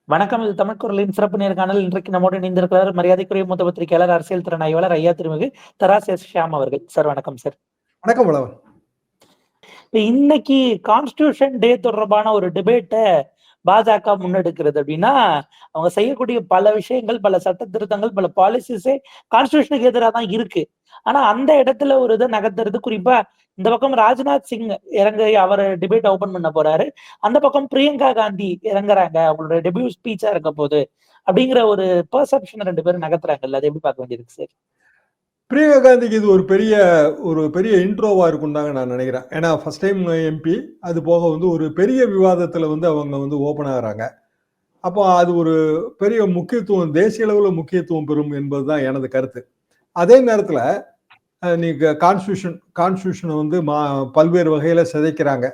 வணக்கம். இது தமிழ் குரலின் சிறப்பு நேர்காணல். இன்றைக்கு நம்மோடு இணைந்திருக்கிறார் மரியாதைக்குரிய மூத்த பத்திரிகையாளர், அரசியல் திறனாய்வாளர் ஐயா திருமிகு தராசு எஸ். ஷியாம் அவர்கள். சார் வணக்கம் சார். வணக்கம் வளவன். இன்னைக்கு கான்ஸ்டிடியூஷன் டே தொடர்பான ஒரு டிபேட்டை பாஜக முன்னெடுக்கிறது அப்படின்னா, அவங்க செய்யக்கூடிய பல விஷயங்கள், பல சட்ட திருத்தங்கள், பல பாலிசிஸே கான்ஸ்டிடியூஷனுக்கு எதிராக தான் இருக்கு. ஆனா அந்த இடத்துல ஒரு இதை நகர்த்துறது, குறிப்பா இந்த பக்கம் ராஜ்நாத் சிங் இறங்க அவர் டிபேட் ஓபன் பண்ண போறாரு, அந்த பக்கம் பிரியங்கா காந்தி இறங்குறாங்க, அவங்களோட டெபியூ ஸ்பீச்சா இருக்க போது அப்படிங்கிற ஒரு பெர்செப்ஷன் ரெண்டு பேரும் நகர்த்துறாங்கல்ல, அதை எப்படி பார்க்க வேண்டியிருக்கு சார்? பிரியங்கா காந்திக்கு இது ஒரு பெரிய இன்ட்ரோவா இருக்கும் தாங்க நான் நினைக்கிறேன். ஏன்னா ஃபர்ஸ்ட் டைம் எம்பி, அது போக வந்து ஒரு பெரிய விவாதத்துல வந்து அவங்க வந்து ஓபன் ஆகுறாங்க. அப்போ அது ஒரு பெரிய முக்கியத்துவம், தேசிய அளவுல முக்கியத்துவம் பெறும் என்பதுதான் எனது கருத்து. அதே நேரத்துல நீங்க கான்ஸ்டியூஷனை வந்து பல்வேறு வகையில சிதைக்கிறாங்க.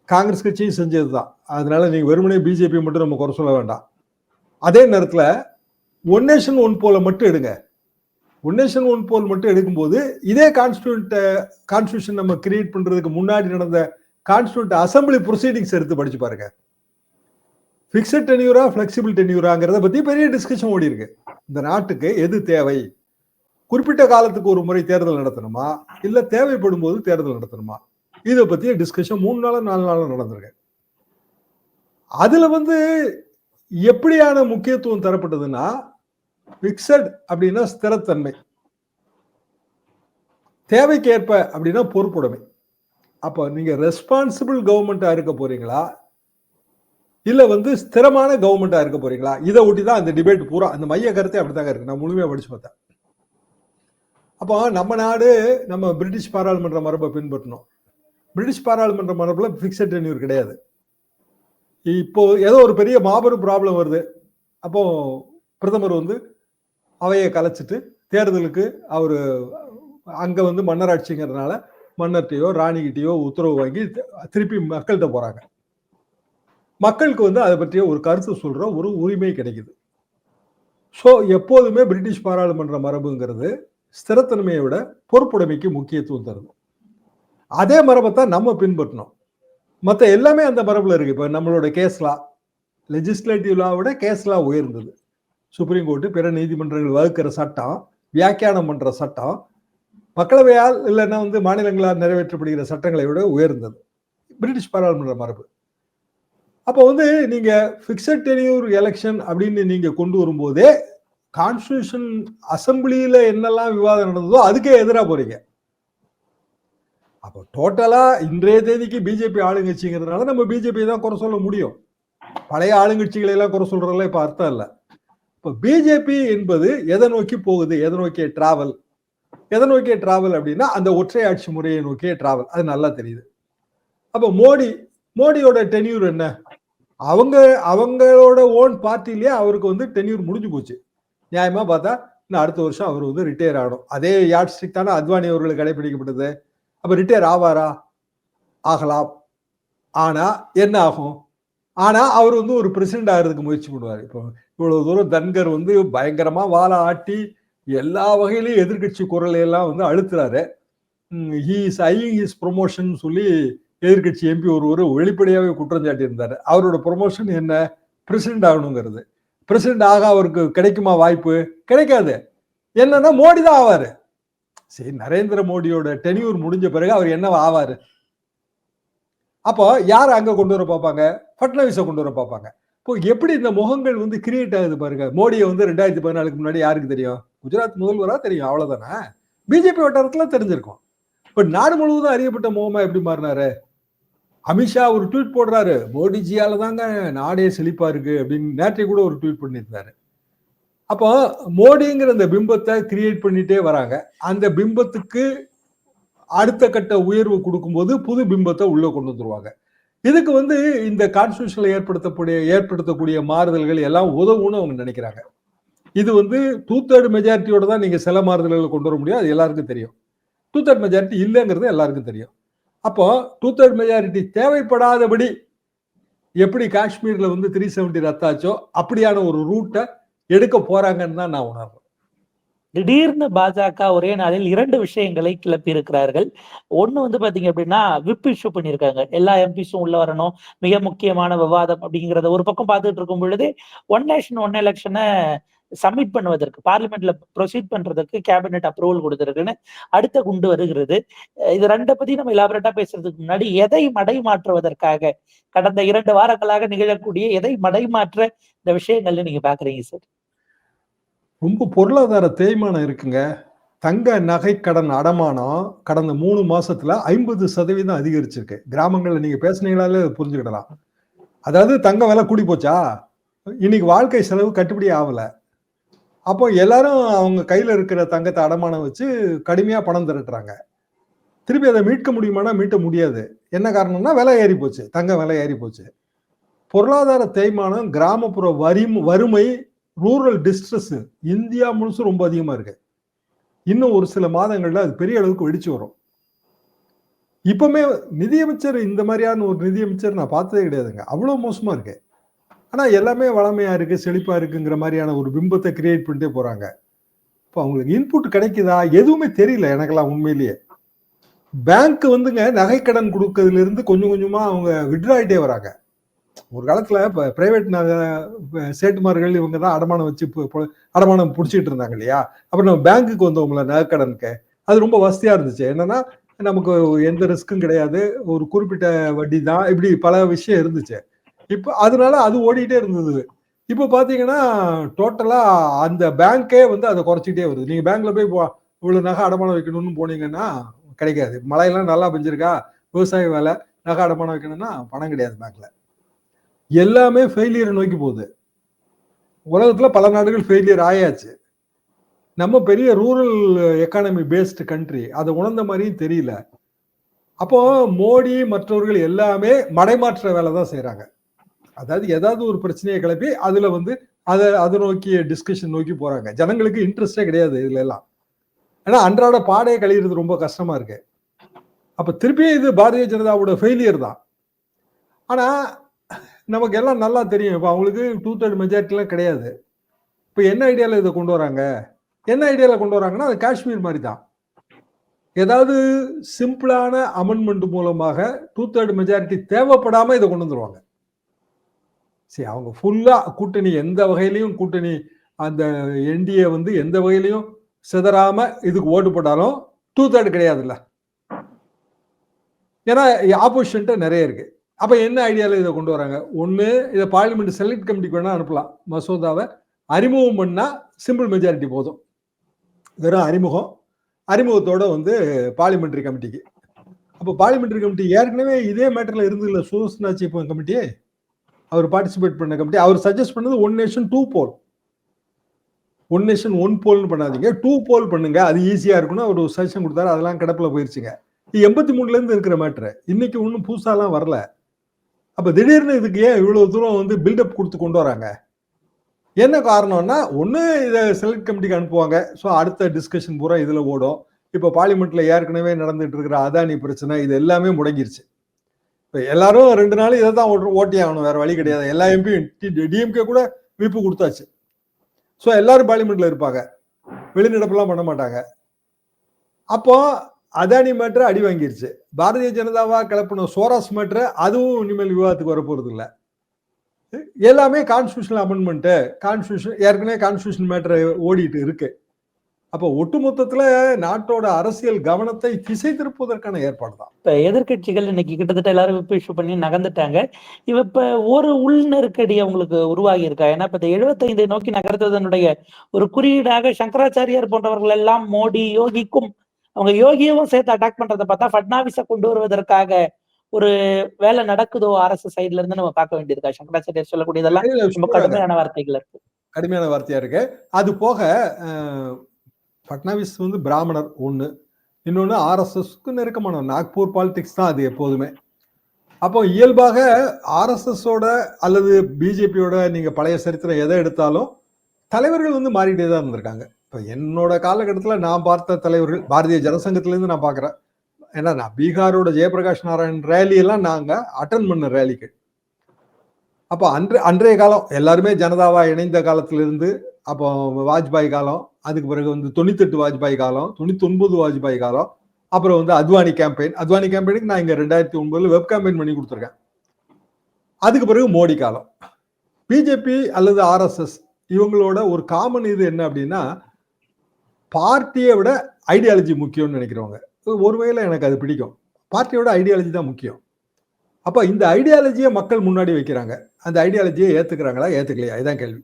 காங்கிரஸ் கட்சியும் செஞ்சதுதான். அதனால நீங்க வெறுமனே பிஜேபி மட்டும் நம்ம குறை சொல்ல வேண்டாம். அதே நேரத்துல ஒன் நேஷன் ஒன் போல மட்டும் எடுங்க. ஒன் நேஷன் ஒன் போல் மட்டும் எடுக்கும்போது இதே கான்ஸ்டியூஷன் நம்ம கிரியேட் பண்றதுக்கு முன்னாடி நடந்த கான்ஸ்டியூண்ட் அசம்பிளி ப்ரொசீடிங்ஸ் எடுத்து படிச்சு பாருங்க. பிக்சட் டென்யூரா பிளெக்சிபிள் டென்யூராங்கிறத பத்தி பெரிய டிஸ்கஷன் ஓடி இருக்கு. இந்த நாட்டுக்கு எது தேவை, குறிப்பிட்ட காலத்துக்கு ஒரு முறை தேர்தல் நடத்தணுமா, இல்ல தேவைப்படும் போது தேர்தல் நடத்தணுமா, இதை பத்திய டிஸ்கஷன் 3 நாளும் 4 நாளும் நடந்திருக்கு. அதுல வந்து எப்படியான முக்கியத்துவம் தரப்பட்டதுன்னா, பிக்சட் அப்படின்னா ஸ்திரத்தன்மை, தேவைக்கு ஏற்ப அப்படின்னா பொறுப்புடைமை. அப்ப நீங்க ரெஸ்பான்சிபிள் கவர்மெண்டா இருக்க போறீங்களா, இல்ல வந்து ஸ்திரமான கவர்மெண்டா இருக்க போறீங்களா, இதை ஒட்டிதான் அந்த டிபேட் பூரா. அந்த மைய கருத்தை அப்படித்தாங்க இருக்கு. நான் முழுமையா படிச்சு பார்த்தேன். அப்போ நம்ம நாடு நம்ம பிரிட்டிஷ் பாராளுமன்ற மரபை பின்பற்றணும். பிரிட்டிஷ் பாராளுமன்ற மரபுல பிக்சட் டென்யூர் கிடையாது. இப்போ ஏதோ ஒரு பெரிய மாபெரும் ப்ராப்ளம் வருது, அப்போ பிரதமர் வந்து அவையை கலைச்சிட்டு தேர்தலுக்கு அவரு அங்க வந்து மன்னராட்சிங்கிறதுனால மன்னர்கிட்டயோ ராணிகிட்டயோ உத்தரவு வாங்கி திருப்பி மக்கள்கிட்ட போறாங்க. மக்களுக்கு வந்து அதை பற்றிய ஒரு கருத்து சொல்ற ஒரு உரிமை கிடைக்குது. ஸோ எப்போதுமே பிரிட்டிஷ் பாராளுமன்ற மரபுங்கிறது ஸ்திரத்தன்மையை விட பொறுப்புடைமைக்கு முக்கியத்துவம் தருது. அதே மரபை தான் நம்ம பின்பற்றணும். மற்ற எல்லாமே அந்த மரபுல இருக்கு. இப்ப நம்மளோட கேஸ்லா, லெஜிஸ்லேட்டிவ் லாவோட கேஸ்லா உயர்ந்தது. சுப்ரீம் கோர்ட்டு பிற நீதிமன்றங்கள் வகுக்கிற சட்டம், வியாக்கியானம் பண்ற சட்டம், மக்களவையால் இல்லைன்னா வந்து மாநிலங்களால் நிறைவேற்றப்படுகிற சட்டங்களை விட உயர்ந்தது பிரிட்டிஷ் பாராளுமன்ற மரபு. அப்போ வந்து நீங்க பிக்சட் டென்யூர் எலெக்ஷன் அப்படின்னு நீங்க கொண்டு வரும்போதே கான்ஸ்டிடியூஷன் அசம்பிளியில என்னெல்லாம் விவாதம் நடந்ததோ அதுக்கே எதிராக போறீங்க. அப்போ டோட்டலா இன்றைய தேதிக்கு பிஜேபி ஆளுங்கட்சிங்கிறதுனால நம்ம பிஜேபி தான் குறை சொல்ல முடியும். பழைய ஆளுங்கட்சிகளை எல்லாம் குறை சொல்றதுல இப்ப அர்த்தம் இல்லை. இப்போ பிஜேபி என்பது எதை நோக்கி போகுது, எதை நோக்கிய டிராவல் அப்படின்னா அந்த ஒற்றை ஆட்சி முறையை நோக்கிய டிராவல். அது நல்லா தெரியுது. அப்ப மோடியோட டென்யூர் என்ன, அவங்களோட ஓன் பார்ட்டிலேயே அவருக்கு வந்து டென்யூர் முடிஞ்சு போச்சு. நியாயமா பார்த்தா இன்னும் அடுத்த வருஷம் அவர் வந்து ரிட்டையர் ஆகணும். அதே யார்ட் ஸ்டிக் தானே அத்வானி அவர்களுக்கு கடைபிடிக்கப்பட்டது. அப்ப ரிட்டையர் ஆவாரா? ஆகலாம். ஆனா என்ன ஆகும்? ஆனா அவர் வந்து ஒரு பிரசிடென்ட் ஆகிறதுக்கு முயற்சி பண்ணுவார். இப்போ இவ்வளவு தூரம் தன்கர் வந்து பயங்கரமா வாழை ஆட்டி எல்லா வகையிலையும் எதிர்கட்சி குரலை எல்லாம் வந்து அழுத்துறாரு. ஹி இஸ் ஐயிங் ஹிஸ் ப்ரொமோஷன் சொல்லி எதிர்கட்சி எம்பி ஒருவர் வெளிப்படையாகவே குற்றம் சாட்டி இருந்தார். அவரோட ப்ரொமோஷன் என்ன? பிரசிடென்ட் ஆகணுங்கிறது. பிரசிடென்ட் ஆக அவருக்கு கிடைக்குமா வாய்ப்பு? கிடைக்காது. என்னன்னா மோடி தான் ஆவாரு. சரி, நரேந்திர மோடியோட டென்யூர் முடிஞ்ச பிறகு அவர் என்ன ஆவாரு? அப்போ யார் அங்க கொண்டு வர பார்ப்பாங்க? பட்னவிஸை கொண்டு வர பார்ப்பாங்க. இப்போ எப்படி இந்த முகங்கள் வந்து கிரியேட் ஆகுது பாருங்க. மோடியை வந்து 2014 முன்னாடி யாருக்கு தெரியும்? குஜராத் முதல்வரா தெரியும், அவ்வளவுதானே. பிஜேபி வட்டாரத்துல தெரிஞ்சிருக்கும். இப்ப நாடு முழுவதும் அறியப்பட்ட முகமா எப்படி மாறினாரு? அமித்ஷா ஒரு ட்வீட் போடுறாரு, மோடிஜியால தாங்க நாடே செழிப்பா இருக்கு அப்படின்னு நேற்றைய கூட ஒரு ட்வீட் பண்ணியிருந்தாரு. அப்போ மோடிங்கிற அந்த பிம்பத்தை கிரியேட் பண்ணிட்டே வராங்க. அந்த பிம்பத்துக்கு அடுத்த கட்ட உயர்வு கொடுக்கும்போது புது பிம்பத்தை உள்ள கொண்டு வந்துருவாங்க. இதுக்கு வந்து இந்த கான்ஸ்டிடியூஷன்ல ஏற்படுத்தக்கூடிய மாறுதல்கள் எல்லாம் உதவும்னு அவங்க நினைக்கிறாங்க. இது வந்து 2/3 மெஜாரிட்டியோட தான் நீங்க சில மாறுதல்களை கொண்டு வர முடியும். அது எல்லாருக்கும் தெரியும். 2/3 மெஜாரிட்டி இல்லைங்கிறது எல்லாருக்கும் தெரியும். அப்போ 2/3 மெஜாரிட்டி தேவைப்படாதபடி எப்படி காஷ்மீர்ல வந்து 370 ரத்தாச்சோ அப்படியான ஒரு ரூட்டை எடுக்க போறாங்கன்னு தான் நான் உணர்றேன். திடீர்னு பாஜக ஒரே நாளில் 2 விஷயங்களை கிளப்பி இருக்கிறார்கள். ஒண்ணு வந்து பாத்தீங்க அப்படின்னா, விப் இஷ்யூ பண்ணியிருக்காங்க. எல்லா எம்பிஸும் உள்ள வரணும். மிக முக்கியமான விவாதம் அப்படிங்கிறத ஒரு பக்கம் பார்த்துட்டு இருக்கும் பொழுது, ஒன் நேஷன் ஒன் எலக்ஷன சப்மிட் பண்ணுவதற்கு பார்லிமெண்ட்ல ப்ரொசீட் பண்றதுக்கு கேபினெட் அப்ரூவல் கொடுத்திருக்குன்னு அடுத்த குண்டு வருகிறது. இது 2 பத்தி நம்ம எலாபரேட்டா பேசுறதுக்கு முன்னாடி எதை மடைமாற்றுவதற்காக கடந்த 2 வாரங்களாக நிகழக்கூடிய எதை மடைமாற்ற இந்த விஷயங்கள்னு நீங்க பாக்குறீங்க சார்? ரொம்ப பொருளாதார தேய்மானம் இருக்குங்க. தங்க நகை கடன் அடமானம் கடந்த 3 மாசத்துல 50% அதிகரிச்சிருக்கு. கிராமங்கள்ல நீங்க பேசுனீங்களாலே புரிஞ்சுக்கிடலாம். அதாவது தங்க விலை கூடி போச்சா? இன்னைக்கு வாழ்க்கை செலவு கட்டுப்படி ஆகல. அப்போ எல்லாரும் அவங்க கையில இருக்கிற தங்கத்தை அடமானம் வச்சு கடுமையா பணம் திரட்டுறாங்க. திருப்பி அதை மீட்க முடியுமானா மீட்ட முடியாது. என்ன காரணம்னா விலை ஏறி போச்சு. தங்க விலை ஏறி போச்சு. பொருளாதார தேய்மானம், கிராமப்புற வறுமை, ரூரல் டிஸ்ட்ரெஸ் இந்தியா முழுசும் ரொம்ப அதிகமா இருக்கு. இன்னும் ஒரு சில மாதங்கள்ல அது பெரிய அளவுக்கு வெடிச்சு வரும். இப்பவுமே நிதியமைச்சர் இந்த மாதிரியான ஒரு நிதியமைச்சர் நான் பார்த்ததே கிடையாதுங்க. அவ்வளவு மோசமா இருக்கு. ஆனா எல்லாமே வளமையா இருக்கு, செழிப்பா இருக்குங்கிற மாதிரியான ஒரு பிம்பத்தை கிரியேட் பண்ணிட்டே போறாங்க. இப்போ அவங்களுக்கு இன்புட் கிடைக்குதா? எதுவுமே தெரியல எனக்கெல்லாம் உண்மையிலேயே. பேங்க் வந்துங்க நகை கடன் கொடுக்கறதுல இருந்து கொஞ்சம் கொஞ்சமா அவங்க வித்ட்ரா ஆயிட்டே வராங்க. ஒரு காலத்துல பிரைவேட் சேட்டுமார்கள் இவங்க தான் அடமானம் வச்சு அடமானம் பிடிச்சிட்டு இருந்தாங்க இல்லையா? அப்புறம் நம்ம பேங்க்குக்கு வந்தவங்கள நகைக்கடனுக்கு அது ரொம்ப வசதியா இருந்துச்சு. என்னன்னா நமக்கு எந்த ரிஸ்க்கும் கிடையாது, ஒரு குறிப்பிட்ட வட்டி தான், இப்படி பல விஷயம் இருந்துச்சு. இப்போ அதனால அது ஓடிட்டே இருந்தது. இப்போ பாத்தீங்கன்னா டோட்டலா அந்த பேங்கே வந்து அதை குறைச்சிட்டே வருது. நீங்க பேங்க்ல போய் இவ்வளவு நகை அடமானம் வைக்கணும்னு போனீங்கன்னா கிடைக்காது. மழையெல்லாம் நல்லா பெஞ்சிருக்கா, விவசாய வேலை, நகை அடமானம் வைக்கணும்னா பணம் கிடையாது பேங்க்ல. எல்லாமே ஃபெயிலியர் நோக்கி போகுது. உலகத்துல பல நாடுகள் ஃபெயிலியர் ஆயாச்சு. நம்ம பெரிய ரூரல் எக்கானமி பேஸ்டு கண்ட்ரி, அதை உணர்ந்த மாதிரியும் தெரியல. அப்போ மோடி மற்றவர்கள் எல்லாமே மடைமாற்ற வேலை தான் செய்யறாங்க. அதாவது ஏதாவது ஒரு பிரச்சனையை கிளப்பி அதுல வந்து அதை நோக்கிய டிஸ்கஷன் நோக்கி போறாங்க. ஜனங்களுக்கு இன்ட்ரெஸ்டே கிடையாது இதுல எல்லாம். ஏன்னா அன்றாட பாடையை கழியிறது ரொம்ப கஷ்டமா இருக்கு. அப்ப திருப்பியும் இது பாரதிய ஜனதாவோட ஃபெயிலியர் தான். ஆனா நமக்கு எல்லாம் நல்லா தெரியும். இப்போ அவங்களுக்கு 2/3 மெஜாரிட்டிலாம் கிடையாது. இப்போ என்ன ஐடியாவில் இதை கொண்டு வராங்க? என்ன ஐடியாவில் கொண்டு வராங்கன்னா அது காஷ்மீர் மாதிரி தான். ஏதாவது சிம்பிளான அமெண்ட்மெண்ட் மூலமாக 2/3 மெஜாரிட்டி தேவைப்படாம இதை கொண்டு வந்துருவாங்க. சரி, அவங்க ஃபுல்லா கூட்டணி எந்த வகையிலையும் கூட்டணி அந்த என்டிஏ வந்து எந்த வகையிலையும் சிதறாம இதுக்கு ஓட்டு போட்டாலும் 2/3 கிடையாதுல்ல. ஏன்னா ஆப்போசிஷன்ட்ட நிறைய இருக்கு. அப்ப என்ன ஐடியாவில் இதை கொண்டு வராங்க? ஒண்ணு இதை பார்லிமெண்ட் செலக்ட் கமிட்டிக்கு வேணா அனுப்பலாம். மசோதாவை அறிமுகம் பண்ணா சிம்பிள் மெஜாரிட்டி போதும். வெறும் அறிமுகத்தோட வந்து பார்லிமெண்டரி கமிட்டிக்கு. அப்போ பார்லிமெண்டரி கமிட்டி ஏற்கனவே இதே மேட்டர்ல இருந்து இல்ல சுதர்சனாச்சி கமிட்டி அவர் பார்ட்டிசிபேட் பண்ண கமிட்டி அவர் சஜஸ்ட் பண்ணது 1 நேஷன் 2 போல். 1 நேஷன் 1 போல்னு பண்ணாதீங்க, 2 போல் பண்ணுங்க, அது ஈஸியா இருக்குன்னு ஒரு சஜஷன் கொடுத்தாரு. அதெல்லாம் கிடப்புல போயிருச்சுங்க. 83ல இருந்து இருக்கிற மேட்டர் இன்னைக்கு ஒன்றும் புதுசாலாம் வரல. அப்ப திடீர்னு இதுக்கு ஏன் இவ்வளவு தூரம் வந்து பில்டப் கொடுத்து கொண்டு வராங்க? என்ன காரணம்னா ஒண்ணு இதை செலக்ட் கமிட்டிக்கு அனுப்புவாங்க. ஸோ அடுத்த டிஸ்கஷன் பூரா இதுல ஓடும். இப்போ பார்லிமெண்ட்ல ஏற்கனவே நடந்துட்டு இருக்கிற அதானி பிரச்சனை இது எல்லாமே முடங்கிருச்சு. இப்போ எல்லாரும் 2 நாள் இதை தான் ஓட்டி ஆகணும், வேற வழி கிடையாது. எல்லா எம்பியும் டிஎம்கே கூட விப்பு கொடுத்தாச்சு. ஸோ எல்லாரும் பார்லிமெண்ட்ல இருப்பாங்க, வெளிநடப்பெல்லாம் பண்ண மாட்டாங்க. அப்போ அதானி மேட்ரு அடி வாங்கிருச்சு. பாரதிய ஜனதாவா கிளப்பின சோராஸ் மேட்ரு அதுவும் இனிமேல் விவாதத்துக்கு வரப்போறது இல்லை. எல்லாமே கான்ஸ்டியூஷனல் அமெண்ட்மெண்ட், கான்ஸ்டியூஷன் ஏற்கனவே கான்ஸ்டியூஷன் மேட்டர் ஓடிட்டு இருக்கு. அப்போ ஒட்டுமொத்தத்துல நாட்டோட அரசியல் கவனத்தை திசை திருப்புவதற்கான ஏற்பாடு தான். இப்ப எதிர்கட்சிகள் இன்னைக்கு கிட்டத்தட்ட எல்லாரும் விப் இஷ்யூ பண்ணி நகர்ந்துட்டாங்க. இப்ப ஒரு உள் நெருக்கடி அவங்களுக்கு உருவாகி இருக்கா? ஏன்னா இப்ப 75 நோக்கி நகர்த்ததனுடைய ஒரு குறியீடாக சங்கராச்சாரியார் போன்றவர்கள் எல்லாம் மோடி யோகிக்கும் அவங்க யோகியவும் சேர்த்து அட்டாக் பண்றதை பார்த்தா ஃபட்னாவிஸை கொண்டு வருவதற்காக ஒரு வேலை நடக்குதோ அரசு சைட்ல இருந்து நம்ம பார்க்க வேண்டியிருக்கா? சங்கராச்சாரியார் சொல்லக்கூடியதெல்லாம் ரொம்ப கடுமையான வார்த்தைகள் இருக்கு. கடுமையான வார்த்தையா இருக்கு. அது போக ஃபட்னாவிஸ் வந்து பிராமணர் ஒண்ணு, இன்னொன்னு ஆர்எஸ்எஸ்க்கு நெருக்கமான நாக்பூர் பாலிடிக்ஸ் தான் அது எப்போதுமே. அப்போ இயல்பாக ஆர்எஸ்எஸோட அல்லது பிஜேபியோட நீங்க பழைய சரித்திரம் எதை எடுத்தாலும் தலைவர்கள் வந்து மாறிட்டே தான் இருந்திருக்காங்க. இப்போ என்னோட காலகட்டத்தில் நான் பார்த்த தலைவர்கள் பாரதிய ஜனசங்கத்திலேருந்து நான் பார்க்குறேன். ஏன்னா நான் பீகாரோட ஜெயபிரகாஷ் நாராயண் ரேலி எல்லாம் நாங்க அட்டன் பண்ண ரேலிக்கு. அப்போ அன்றைய காலம் எல்லாருமே ஜனதாவா இணைந்த காலத்திலிருந்து அப்போ வாஜ்பாய் காலம், அதுக்கு பிறகு வந்து 98 வாஜ்பாய் காலம், 99 வாஜ்பாய் காலம், அப்புறம் வந்து அத்வானி கேம்பெயின். அத்வானி கேம்பெயினுக்கு நான் இங்க 2009 வெப் கேம்பெயின் பண்ணி கொடுத்துருக்கேன். அதுக்கு பிறகு மோடி காலம். பிஜேபி அல்லது ஆர்எஸ்எஸ் இவங்களோட ஒரு காமன் இது என்ன அப்படின்னா, பார்ட்டியை விட ஐடியாலஜி முக்கியம்னு நினைக்கிறவங்க. ஒரு வகையில் எனக்கு அது பிடிக்கும். பார்ட்டியோட ஐடியாலஜி தான் முக்கியம். அப்ப இந்த ஐடியாலஜியை மக்கள் முன்னாடி வைக்கிறாங்க. அந்த ஐடியாலஜியை ஏத்துக்கிறாங்களா ஏத்துக்கலையா இதான் கேள்வி.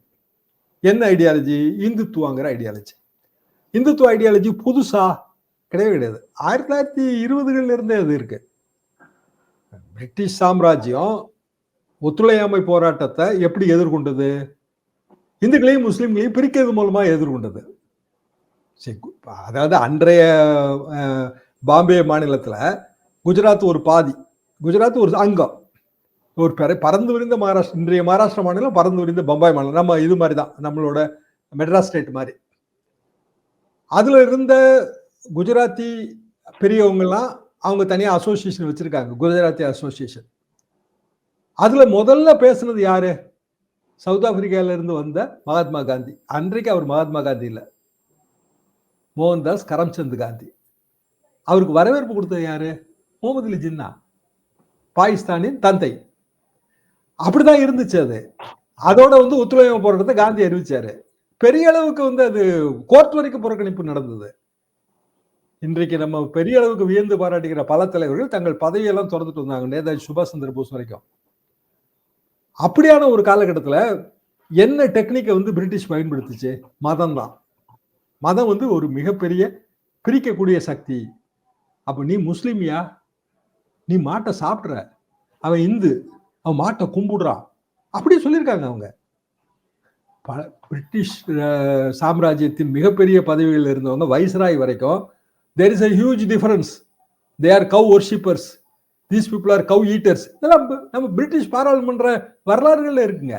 என்ன ஐடியாலஜி? இந்துத்துவங்கிற ஐடியாலஜி. இந்துத்துவ ஐடியாலஜி புதுசா கிடையவே கிடையாது. 1920களில் இருந்தே அது இருக்கு. பிரிட்டிஷ் சாம்ராஜ்யம் ஒத்துழையாமை போராட்டத்தை எப்படி எதிர்கொண்டது? இந்துக்களையும் முஸ்லிம்களையும் பிரிக்கிறது மூலமா எதிர்கொண்டது. அதாவது அன்றைய பாம்பே மாநிலத்துல குஜராத் ஒரு பாதி, குஜராத் ஒரு அங்கம், ஒரு பறந்து விரிந்த மகாராஷ்டிரா, இன்றைய மகாராஷ்டிரா மாநிலம் பறந்து விரிந்த பம்பாய் மாநிலம், நம்ம இது மாதிரி தான், நம்மளோட மெட்ராஸ் ஸ்டேட் மாதிரி. அதுல இருந்த குஜராத்தி பெரியவங்கலாம் அவங்க தனியா அசோசியேஷன் வச்சிருக்காங்க, குஜராத்தி அசோசியேஷன். அதுல முதல்ல பேசுனது யாரு? சவுத் ஆப்பிரிக்கால இருந்து வந்த மகாத்மா காந்தி. அன்றைக்கு அவர் மகாத்மா காந்தி இல்ல, மோகன்தாஸ் கரம்சந்த் காந்தி. அவருக்கு வரவேற்பு கொடுத்தது யாரு? முகமது அலி ஜின்னா, பாகிஸ்தானின் தந்தை. அப்படிதான் இருந்துச்சு அது. அதோட வந்து ஒத்துழையாமை போராட்டத்தை காந்தி அறிவிச்சாரு. பெரிய அளவுக்கு வந்து அது கோர்ட் வரைக்கும் புறக்கணிப்பு நடந்தது. இன்றைக்கு நம்ம பெரிய அளவுக்கு வியந்து பாராட்டுகிற பல தலைவர்கள் தங்கள் பதவியெல்லாம் திறந்துட்டு வந்தாங்க, நேதாஜி சுபாஷ் சந்திர போஸ் வரைக்கும். அப்படியான ஒரு காலகட்டத்துல என்ன டெக்னிக்கை வந்து பிரிட்டிஷ் பயன்படுத்துச்சு? மதம் தான். மதம் வந்து ஒரு மிகப்பெரிய பிரிக்கக்கூடிய சக்தி. அப்ப நீ முஸ்லிமியா, நீ மாட்டை சாப்பிட்ற, அவன் இந்து, அவன் மாட்டை கும்பிடுறான், அப்படி சொல்லியிருக்காங்க அவங்க. பிரிட்டிஷ் சாம்ராஜ்யத்தின் மிகப்பெரிய பதவிகளில் இருந்தவங்க வைஸ்ராய் வரைக்கும் there is a huge difference. They are cow worshippers, these people are cow eaters. இதெல்லாம் நம்ம பிரிட்டிஷ் பாராளுமன்ற வரலாறுகள்ல இருக்குங்க.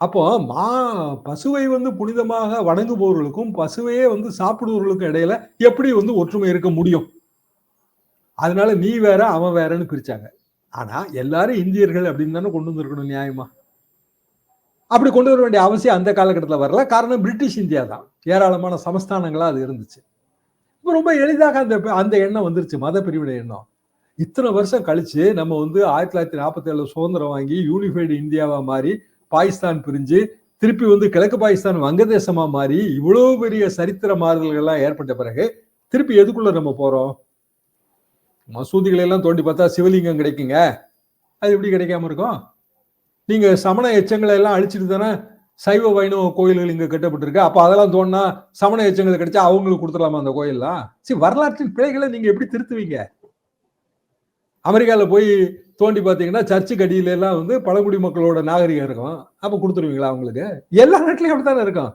அப்போ பசுவை வந்து புனிதமாக வணங்குபவர்களுக்கும் பசுவையே வந்து சாப்பிடுபவர்களுக்கும் இடையில எப்படி வந்து ஒற்றுமை இருக்க முடியும்? அதனால நீ வேற அவன் வேறன்னு பிரிச்சாங்க. ஆனா எல்லாரும் இந்தியர்கள் அப்படின்னு தானே கொண்டு வந்திருக்கணும் நியாயமா. அப்படி கொண்டு வர வேண்டிய அவசியம் அந்த காலகட்டத்தில் வரல. காரணம் பிரிட்டிஷ் இந்தியா தான், ஏராளமான சமஸ்தானங்களா அது இருந்துச்சு. ரொம்ப எளிதாக அந்த எண்ணம் வந்துருச்சு, மத பிரிவினை எண்ணம். இத்தனை வருஷம் கழிச்சு நம்ம வந்து 1947 சுதந்திரம் வாங்கி யூனிஃபைடு இந்தியாவா மாறி, பாகிஸ்தான் பிரிஞ்சு திருப்பி வந்து கிழக்கு பாகிஸ்தான் வங்கதேசமா மாறி இவ்வளவு பெரிய சரித்திர மாறுதல்கள்லாம் ஏற்பட்ட பிறகு திருப்பி எதுக்குள்ள நம்ம போறோம்? மசூதிகளை எல்லாம் தோண்டி பார்த்தா சிவலிங்கம் கிடைக்குங்க, அது எப்படி கிடைக்காம இருக்கும்? நீங்க சமண எச்சங்களை எல்லாம் அழிச்சிட்டு தானே சைவ வைணவ கோயில்கள் இங்க கட்டப்பட்டிருக்கு. அப்ப அதெல்லாம் தோணுனா சமண எச்சங்கள் கிடைச்சா அவங்களுக்கு கொடுத்துடலாமா அந்த கோயில்லாம்? சரி, வரலாற்றின் பிழைகளை நீங்க எப்படி திருத்துவீங்க? அமெரிக்கால போய் தோண்டி பார்த்தீங்கன்னா சர்ச்சு கடியில எல்லாம் வந்து பழங்குடி மக்களோட நாகரிகம் இருக்கும். அப்ப கொடுத்துருவீங்களா அவங்களுக்கு? எல்லா நாட்டிலையும் அப்படித்தானே இருக்கும்.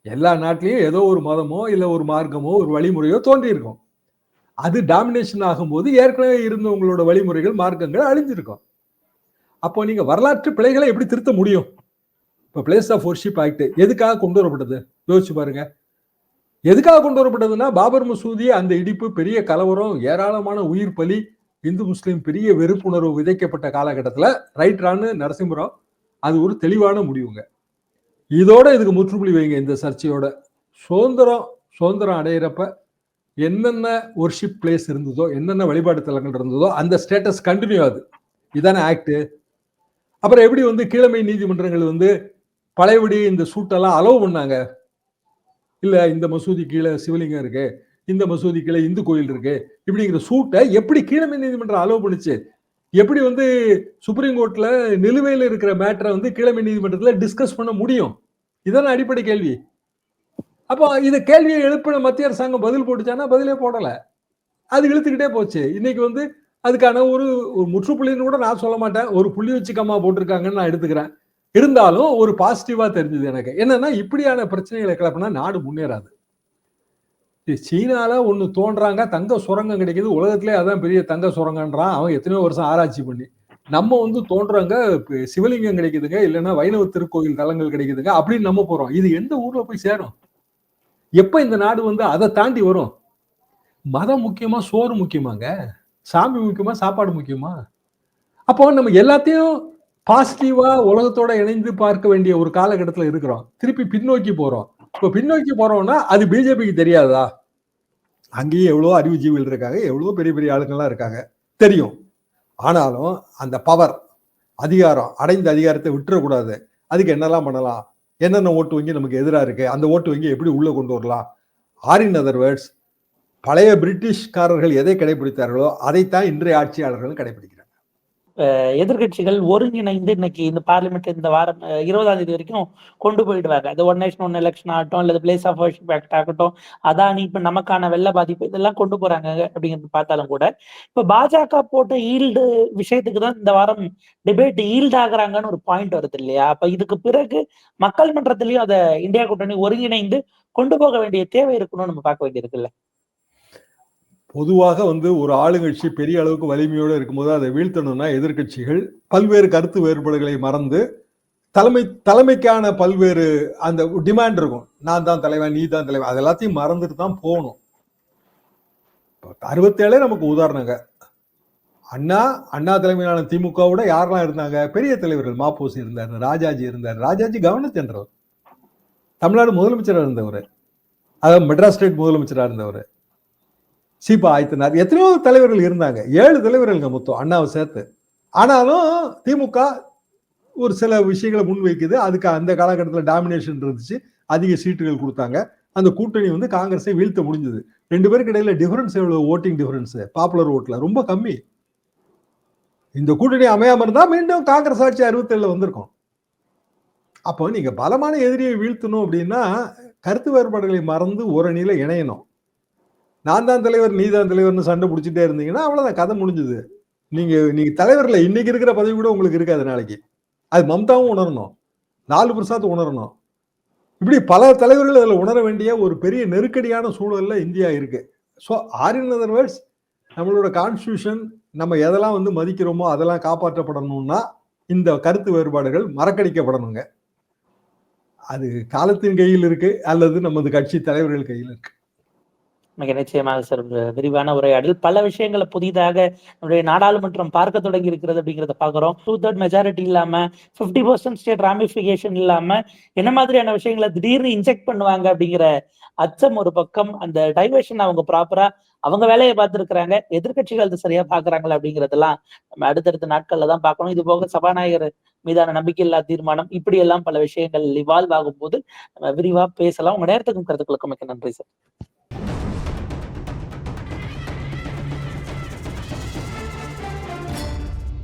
எல்லா நாட்டிலையும் ஏதோ ஒரு மதமோ இல்ல ஒரு மார்க்கமோ ஒரு வழிமுறையோ தோன்றி இருக்கும். அது டாமினேஷன் ஆகும்போது ஏற்கனவே இருந்தவங்களோட வழிமுறைகள் மார்க்கங்கள் அழிஞ்சிருக்கும். அப்போ நீங்க வரலாற்று பிழைகளை எப்படி திருத்த முடியும்? இப்போ பிளேஸ் ஆஃப் வொர்ஷிப் ஆக்ட் எதுக்காக கொண்டு வரப்பட்டது? யோசிச்சு பாருங்க. எதுக்காக கொண்டு வரப்பட்டதுன்னா, பாபர் மசூதி அந்த இடிப்பு, பெரிய கலவரம், ஏராளமான உயிர் பலி, இந்து முஸ்லீம் பெரிய வெறுப்புணர்வு விதைக்கப்பட்ட காலகட்டத்தில் ரைட்ரான்னு நரசிம்மராவ் அது ஒரு தெளிவான முடிவுங்க. இதோட இதுக்கு முற்றுப்புள்ளி வைங்க. இந்த சர்ச்சையோட சுதந்திரம் அடையிறப்ப என்னென்ன வொர்ஷிப் பிளேஸ் இருந்ததோ, என்னென்ன வழிபாடு தலங்கள் இருந்ததோ அந்த ஸ்டேட்டஸ் கண்டினியூ ஆகுது. இதான ஆக்ட். அப்புறம் எப்படி வந்து கீழமை நீதிமன்றங்கள் வந்து பழையபடி இந்த சூட்டெல்லாம் அலோவ் பண்ணாங்க? இல்ல இந்த மசூதி கீழே சிவலிங்கம் இருக்கு, இந்த மசூதி கீழே இந்து கோயில் இருக்கு, இப்படிங்கிற சூட்டை எப்படி கீழமை நீதிமன்றம் அலோவ் பண்ணுச்சு? எப்படி வந்து சுப்ரீம் கோர்ட்ல நிலுவையில் இருக்கிற மேட்டரை வந்து கீழமை நீதிமன்றத்துல டிஸ்கஸ் பண்ண முடியும்? இதான அடிப்படை கேள்வி. அப்போ இந்த கேள்வியை எழுப்பின மத்திய அரசாங்கம் பதில் போட்டுச்சானா? பதிலே போடல. அது இழுத்துக்கிட்டே போச்சு. இன்னைக்கு வந்து அதுக்கான ஒரு முற்றுப்புள்ளின்னு கூட நான் சொல்ல மாட்டேன், ஒரு புள்ளி வச்சுக்கமா போட்டிருக்காங்கன்னு நான் எடுத்துக்கிறேன். இருந்தாலும் ஒரு பாசிட்டிவா தெரிஞ்சது எனக்கு என்னன்னா, இப்படியான பிரச்சனைகளை கிளப்பினா நாடு முன்னேறாது. சீனால ஒண்ணு தோன்றாங்க, தங்க சுரங்கம் கிடைக்குது, உலகத்திலே அதான் பெரிய தங்க சுரங்கன்றான் அவன், எத்தனையோ வருஷம் ஆராய்ச்சி பண்ணி. நம்ம வந்து தோன்றாங்க சிவலிங்கம் கிடைக்குதுங்க, இல்லைன்னா வைணவ திருக்கோயில் தலங்கள் கிடைக்குதுங்க அப்படின்னு நம்ம போறோம். இது எந்த ஊர்ல போய் சேரும்? எப்ப இந்த நாடு வந்து அதை தாண்டி வரும்? மதம் முக்கியமா, சோறு முக்கியமாங்க? சாமி முக்கியமா, சாப்பாடு முக்கியமா? அப்போ நம்ம எல்லாத்தையும் பாசிட்டிவா உலகத்தோட இணைந்து பார்க்க வேண்டிய ஒரு காலகட்டத்துல இருக்கிறோம். திருப்பி பின்னோக்கி போறோம். இப்ப பின்னோக்கி போறோம்னா அது பிஜேபிக்கு தெரியாதா? அங்கேயும் எவ்வளவோ அறிவுஜீவிகள் இருக்காங்க, எவ்வளவோ பெரிய பெரிய ஆளுங்கள்லாம் இருக்காங்க, தெரியும். ஆனாலும் அந்த பவர், அதிகாரம், அடைந்த அதிகாரத்தை விட்டுறக்கூடாது. அதுக்கு என்னெல்லாம் பண்ணலாம், என்னென்ன ஓட்டு வங்கி நமக்கு எதிரா இருக்கு, அந்த ஓட்டு வங்கி எப்படி உள்ள கொண்டு வரலாம், ஆர் இன் அதர் வேர்ட்ஸ் பழைய பிரிட்டிஷ்காரர்கள் எதை கடைபிடித்தார்களோ அதைத்தான் இன்றைய ஆட்சியாளர்கள் கடைபிடிக்கிறாங்க. எதிர்கட்சிகள் ஒருங்கிணைந்து இன்னைக்கு இந்த பார்லிமெண்ட் இந்த வாரம் 20ஆம் தேதி வரைக்கும் கொண்டு போயிடுவாங்க. அது ஒன் நேஷன் ஒன் எலெக்ஷன் ஆகட்டும், அல்லது பிளேஸ் ஆஃப் வர்ஷிப் ஆக்ட் ஆகட்டும், அதானி இப்ப நமக்கான வெள்ள பாதிப்பு இதெல்லாம் கொண்டு போறாங்க அப்படிங்கிறது பார்த்தாலும் கூட, இப்ப பாஜக போட்ட ஈல்டு விஷயத்துக்கு தான் இந்த வாரம் டிபேட் ஈல்டு ஆகுறாங்கன்னு ஒரு பாயிண்ட் வருது இல்லையா? அப்ப இதுக்கு பிறகு மக்கள் மன்றத்திலயும் அதை இந்தியா கூட்டணி ஒருங்கிணைந்து கொண்டு போக வேண்டிய தேவை இருக்கணும்னு நம்ம பார்க்க வேண்டியிருக்குல்ல. பொதுவாக ஒரு ஆளுங்கட்சி பெரிய அளவுக்கு வலிமையோடு இருக்கும்போது அதை வீழ்த்தணும்னா எதிர்கட்சிகள் பல்வேறு கருத்து வேறுபாடுகளை மறந்து தலைமைக்கான பல்வேறு அந்த டிமாண்ட் இருக்கும். நான் தான் தலைவன், நீ தான் தலைவன், அது எல்லாத்தையும் மறந்துட்டு தான் போகணும். 67 நமக்கு உதாரணங்க. அண்ணா தலைமையிலான திமுகவோட யாரெல்லாம் இருந்தாங்க? பெரிய தலைவர்கள். மாப்போசி இருந்தார், ராஜாஜி இருந்தார். ராஜாஜி கவர்னர் ஜெனரல், தமிழ்நாடு முதலமைச்சராக இருந்தவர், அதாவது மெட்ராஸ் ஸ்டேட் முதலமைச்சராக இருந்தவர். சீபா ஆயத்தனார், எத்தனையோ தலைவர்கள் இருந்தாங்க. 7 தலைவர்கள் மொத்தம் அண்ணாவை சேர்த்து. ஆனாலும் திமுக ஒரு சில விஷயங்களை முன்வைக்குது. அதுக்கு அந்த காலகட்டத்தில் டாமினேஷன் இருந்துச்சு, அதிக சீட்டுகள் கொடுத்தாங்க. அந்த கூட்டணி காங்கிரஸை வீழ்த்த முடிஞ்சது. 2 பேருக்கு இடையில டிஃபரன்ஸ் எவ்வளவு? ஓட்டிங் டிஃபரன்ஸ் பாப்புலர் ஓட்ல ரொம்ப கம்மி. இந்த கூட்டணி அமையாம இருந்தா மீண்டும் காங்கிரஸ் ஆட்சி 67 வந்திருக்கும். அப்போ நீங்க பலமான எதிரியை வீழ்த்தணும் அப்படின்னா கருத்து வேறுபாடுகளை மறந்து ஒரு அணியில இணையணும். நான் தான் தலைவர், நீ தான் தலைவர்னு சண்டை பிடிச்சிட்டே இருந்தீங்கன்னா அவ்வளவுதான், கதை முடிஞ்சது. நீங்க தலைவர்ல இன்னைக்கு இருக்கிற பதவி கூட உங்களுக்கு இருக்காது நாளைக்கு. அது மம்தாவும் உணரணும், லாலு பிரசாத் உணரணும். இப்படி பல தலைவர்கள் அதில் உணர வேண்டிய ஒரு பெரிய நெருக்கடியான சூழல்ல இந்தியா இருக்கு. So are in other words நம்மளோட கான்ஸ்டியூஷன் நம்ம எதெல்லாம் மதிக்கிறோமோ அதெல்லாம் காப்பாற்றப்படணும்னா இந்த கருத்து வேறுபாடுகள் மறக்கடிக்கப்படணுங்க. அது காலத்தின் கையில் இருக்கு அல்லது நமது கட்சி தலைவர்கள் கையில் இருக்கு. மிக நிச்சயமாக சார், விரிவான உரையாடல். பல விஷயங்களை புதிதாக நம்முடைய நாடாளுமன்றம் பார்க்க தொடங்கி இருக்கிறது அப்படிங்கிறத பாக்குறோம். 2/3 மெஜாரிட்டி இல்லாம 50% ஸ்டேட் ராமிஃபிகேஷன் இல்லாம என்ன மாதிரியான விஷயங்களை திடீர்னு இன்ஜெக்ட் பண்ணுவாங்க அப்படிங்கிற அச்சம் ஒரு பக்கம். அந்த டைவர்ஷன் அவங்க ப்ராப்பரா அவங்க வேலையை பார்த்துருக்கிறாங்க, எதிர்கட்சிகள் அது சரியா பாக்குறாங்களா அப்படிங்கிறதெல்லாம் நம்ம அடுத்தடுத்த நாட்கள்ல தான் பார்க்கணும். இது போக சபாநாயகர் மீதான நம்பிக்கையில்லா தீர்மானம், இப்படி எல்லாம் பல விஷயங்கள் இவால்வ் ஆகும் போது நம்ம விரிவா பேசலாம். உங்க நேரத்துக்கும் கருத்துக்களுக்கும் மிக்க நன்றி சார்.